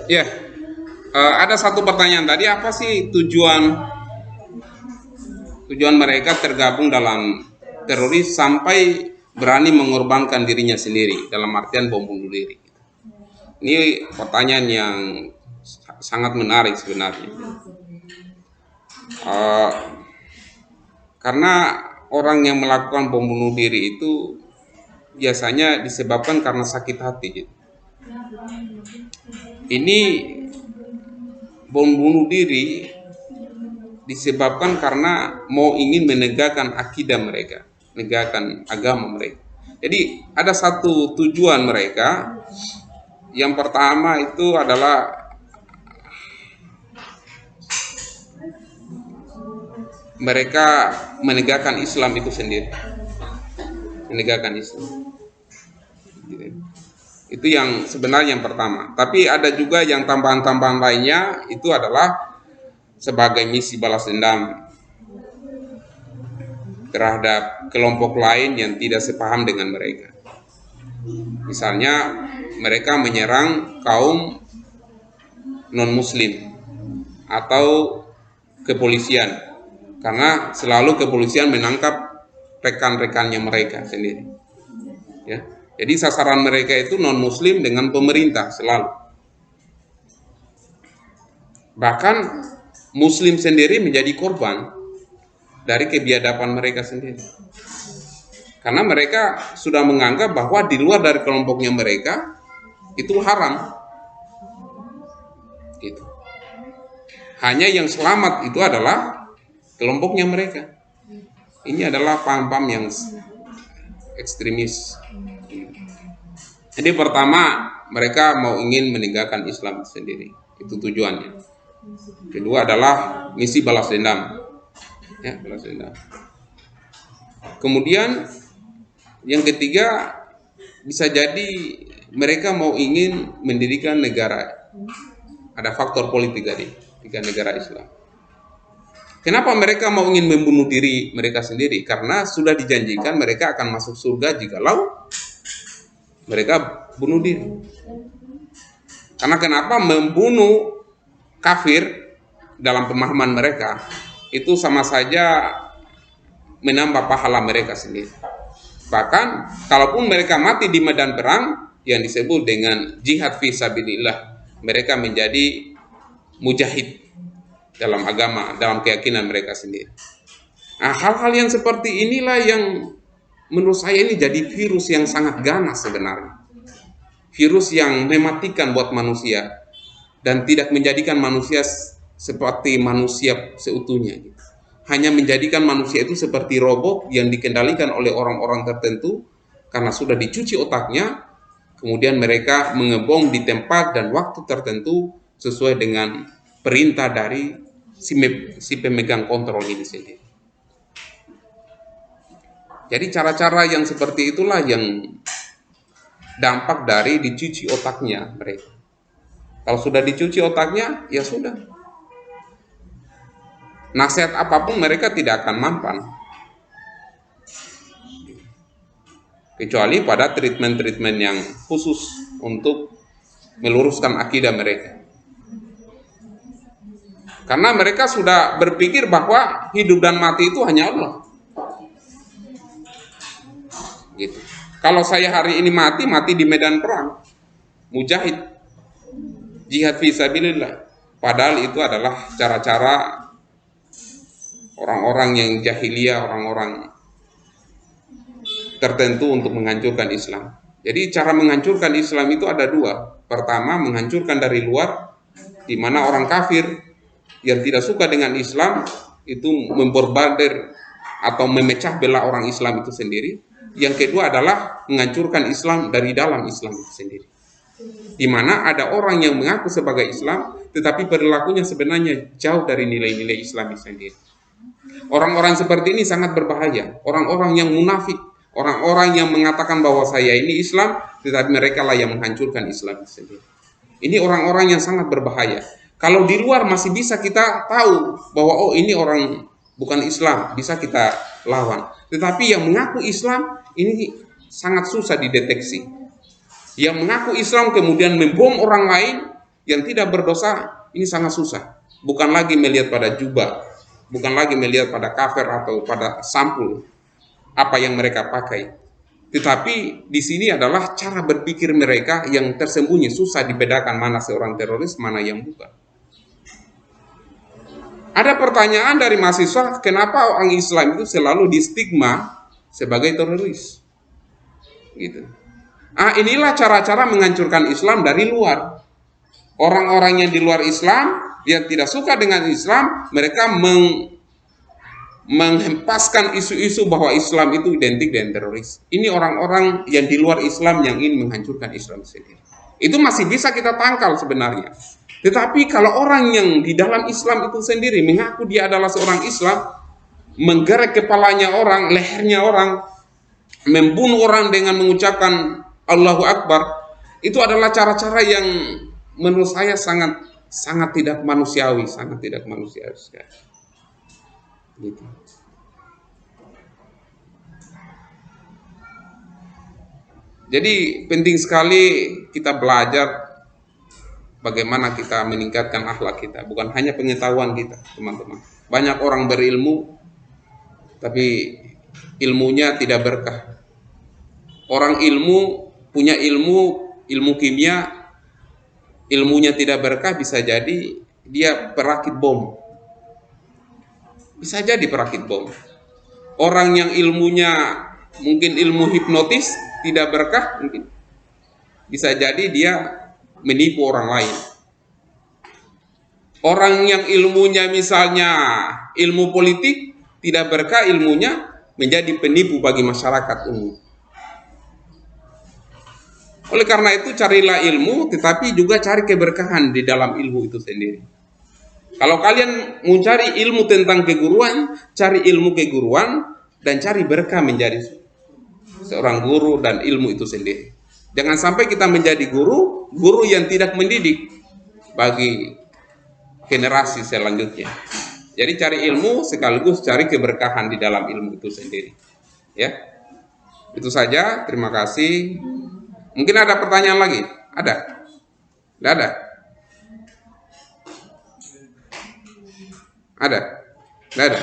Ya, ada satu pertanyaan tadi, apa sih tujuan mereka tergabung dalam teroris sampai berani mengorbankan dirinya sendiri dalam artian bom bunuh diri? Ini pertanyaan yang sangat menarik sebenarnya. Eh, karena orang yang melakukan bom bunuh diri itu biasanya disebabkan karena sakit hati, gitu. Ini bom bunuh diri disebabkan karena mau ingin menegakkan akidah mereka, menegakkan agama mereka. Jadi ada satu tujuan mereka. Yang pertama itu adalah mereka menegakkan Islam itu sendiri, menegakkan Islam. Itu yang sebenarnya yang pertama. Tapi ada juga yang tambahan-tambahan lainnya, itu adalah sebagai misi balas dendam terhadap kelompok lain yang tidak sepaham dengan mereka. Misalnya mereka menyerang kaum non-muslim atau kepolisian, karena selalu kepolisian menangkap rekan-rekannya mereka sendiri, ya. Jadi sasaran mereka itu non-muslim dengan pemerintah selalu. Bahkan muslim sendiri menjadi korban dari kebiadaban mereka sendiri. Karena mereka sudah menganggap bahwa di luar dari kelompoknya mereka itu haram. Gitu. Hanya yang selamat itu adalah kelompoknya mereka. Ini adalah paham-paham yang ekstremis. Jadi pertama, mereka mau ingin menegakkan Islam sendiri. Itu tujuannya. Kedua adalah misi balas dendam. Ya, balas dendam. Kemudian yang ketiga, bisa jadi mereka mau ingin mendirikan negara. Ada faktor politik tadi, negara Islam. Kenapa mereka mau ingin membunuh diri mereka sendiri? Karena sudah dijanjikan mereka akan masuk surga jikalau mereka bunuh diri. Karena kenapa? Membunuh kafir dalam pemahaman mereka itu sama saja menambah pahala mereka sendiri. Bahkan kalaupun mereka mati di medan perang yang disebut dengan jihad fi sabilillah, mereka menjadi mujahid dalam agama, dalam keyakinan mereka sendiri. Nah, hal-hal yang seperti inilah yang menurut saya ini jadi virus yang sangat ganas sebenarnya. Virus yang mematikan buat manusia dan tidak menjadikan manusia seperti manusia seutuhnya. Hanya menjadikan manusia itu seperti robot yang dikendalikan oleh orang-orang tertentu karena sudah dicuci otaknya, kemudian mereka mengebom di tempat dan waktu tertentu sesuai dengan perintah dari si pemegang kontrol ini sendiri. Jadi cara-cara yang seperti itulah yang dampak dari dicuci otaknya mereka. Kalau sudah dicuci otaknya, ya sudah. Nasihat apapun mereka tidak akan mampan. Kecuali pada treatment-treatment yang khusus untuk meluruskan akidah mereka. Karena mereka sudah berpikir bahwa hidup dan mati itu hanya Allah. Gitu. Kalau saya hari ini mati di medan perang, mujahid, jihad fi sabilillah. Padahal itu adalah cara-cara orang-orang yang jahiliyah, orang-orang tertentu untuk menghancurkan Islam. Jadi cara menghancurkan Islam itu ada dua. Pertama, menghancurkan dari luar, di mana orang kafir yang tidak suka dengan Islam itu memborbardir atau memecah belah orang Islam itu sendiri. Yang kedua adalah menghancurkan Islam dari dalam Islam itu sendiri. Di mana ada orang yang mengaku sebagai Islam, tetapi perilakunya sebenarnya jauh dari nilai-nilai Islam itu sendiri. Orang-orang seperti ini sangat berbahaya. Orang-orang yang munafik, orang-orang yang mengatakan bahwa saya ini Islam, tetapi mereka lah yang menghancurkan Islam itu sendiri. Ini orang-orang yang sangat berbahaya. Kalau di luar masih bisa kita tahu bahwa oh ini orang bukan Islam, bisa kita lawan. Tetapi yang mengaku Islam ini sangat susah dideteksi. Yang mengaku Islam kemudian membom orang lain, yang tidak berdosa ini sangat susah. Bukan lagi melihat pada jubah, bukan lagi melihat pada kafir atau pada sampul apa yang mereka pakai. Tetapi di sini adalah cara berpikir mereka yang tersembunyi, susah dibedakan mana seorang teroris, mana yang bukan. Ada pertanyaan dari mahasiswa, kenapa orang Islam itu selalu distigma sebagai teroris? Gitu. Inilah cara-cara menghancurkan Islam dari luar. Orang-orang yang di luar Islam, yang tidak suka dengan Islam, mereka menghempaskan isu-isu bahwa Islam itu identik dengan teroris. Ini orang-orang yang di luar Islam yang ingin menghancurkan Islam sendiri. Itu masih bisa kita tangkal sebenarnya. Tetapi kalau orang yang di dalam Islam itu sendiri mengaku dia adalah seorang Islam, menggerek kepalanya orang, lehernya orang, membunuh orang dengan mengucapkan Allahu Akbar, itu adalah cara-cara yang menurut saya sangat tidak manusiawi, sekali. Gitu. Jadi penting sekali kita belajar bagaimana kita meningkatkan akhlak kita, bukan hanya pengetahuan kita, teman-teman. Banyak orang berilmu tapi ilmunya tidak berkah. Orang punya ilmu kimia, ilmunya tidak berkah, bisa jadi dia perakit bom. Bisa jadi perakit bom. Orang yang ilmunya mungkin ilmu hipnotis tidak berkah, mungkin bisa jadi dia menipu orang lain. Orang yang ilmunya misalnya ilmu politik tidak berkah, ilmunya menjadi penipu bagi masyarakat umum. Oleh karena itu carilah ilmu, tetapi juga cari keberkahan di dalam ilmu itu sendiri. Kalau kalian mau cari ilmu tentang keguruan, cari ilmu keguruan dan cari berkah menjadi seorang guru dan ilmu itu sendiri. Jangan sampai kita menjadi guru yang tidak mendidik bagi generasi selanjutnya. Jadi cari ilmu sekaligus cari keberkahan di dalam ilmu itu sendiri. Ya, itu saja. Terima kasih. Mungkin ada pertanyaan lagi? Ada? Tidak ada? Ada? Tidak ada?